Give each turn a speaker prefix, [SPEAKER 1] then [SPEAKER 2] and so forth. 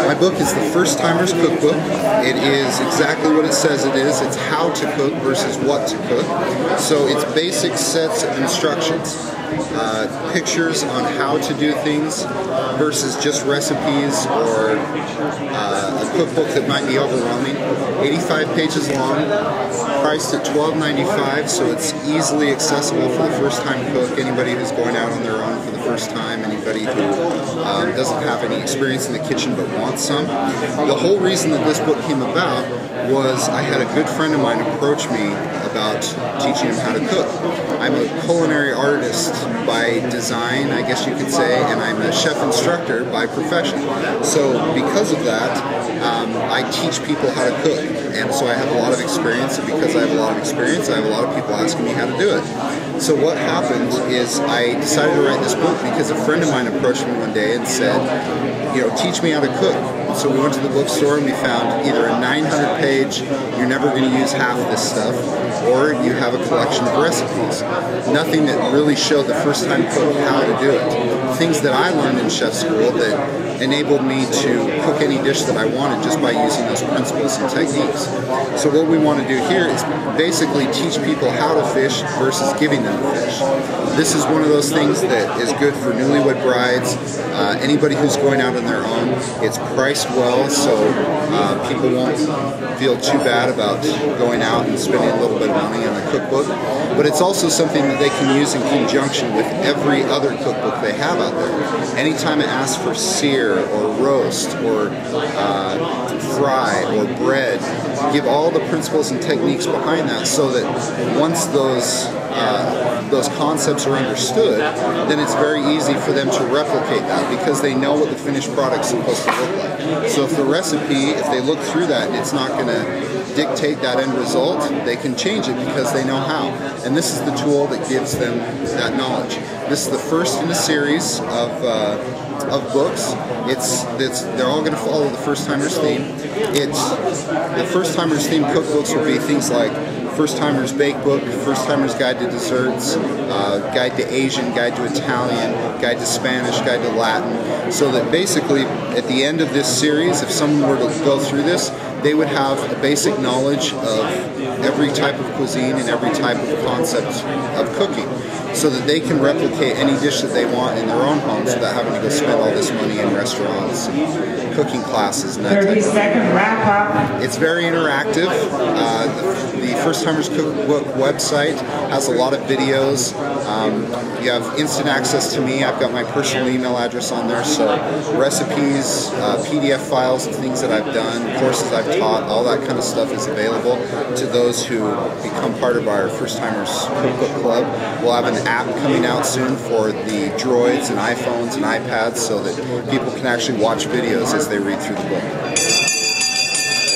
[SPEAKER 1] My book is the First Timer's Cookbook. It is exactly what it says it is. It's how to cook versus what to cook. So it's basic sets of instructions, pictures on how to do things versus just recipes or a cookbook that might be overwhelming. 85 pages long, priced at $12.95, so it's easily accessible for the first-time cook, anybody who's going out on their own for the first time, anybody who doesn't have any experience in the kitchen but wants some. The whole reason that this book came about was I had a good friend of mine approach me about teaching him how to cook. I'm a culinary artist by design, I guess you could say, and I'm a chef instructor by profession. So because of that, I teach people how to cook, and so I have a lot of experience, and because I have a lot of experience, I have a lot of people asking me how to do it. So what happened is I decided to write this book because a friend of mine approached me one day and said, you know, teach me how to cook. So we went to the bookstore and we found either a 900-page, you're never going to use half this stuff, or you have a collection of recipes. Nothing that really showed the first-time cook how to do it. Things that I learned in chef school that enabled me to cook any dish that I wanted just by using those principles and techniques. So what we want to do here is basically teach people how to fish versus giving them a fish. This is one of those things that is good for newlywed brides, anybody who's going out on their own. It's priced well, so people won't feel too bad about going out and spending a little bit of money on a cookbook. But it's also something that they can use in conjunction with every other cookbook they have out there. Anytime it asks for sear or roast or fry or bread, give all the principles and techniques behind that so that once those concepts are understood, then it's very easy for them to replicate that because they know what the finished product's supposed to look like. So if the recipe, if they look through that and it's not going to dictate that end result, they can change it because they know how. And this is the tool that gives them that knowledge. This is the first in a series of books. They're all going to follow the First Timer's theme. The First Timer's theme cookbooks will be things like First Timer's Bake Book, First Timer's Guide to Desserts, Guide to Asian, Guide to Italian, Guide to Spanish, Guide to Latin, so that basically at the end of this series, if someone were to go through this, they would have a basic knowledge of every type of cuisine and every type of concept of cooking, so that they can replicate any dish that they want in their own homes without having to go spend all this money in restaurants and cooking classes and that type of thing.
[SPEAKER 2] 30-second wrap-up.
[SPEAKER 1] It's very interactive. The First Timer's Cookbook website has a lot of videos. You have instant access to me. I've got my personal email address on there, so recipes, PDF files of things that I've done, courses I've taught, all that kind of stuff is available to those who become part of our First Timers Cookbook Club. We'll have an app coming out soon for the Droids and iPhones and iPads so that people can actually watch videos as they read through the book.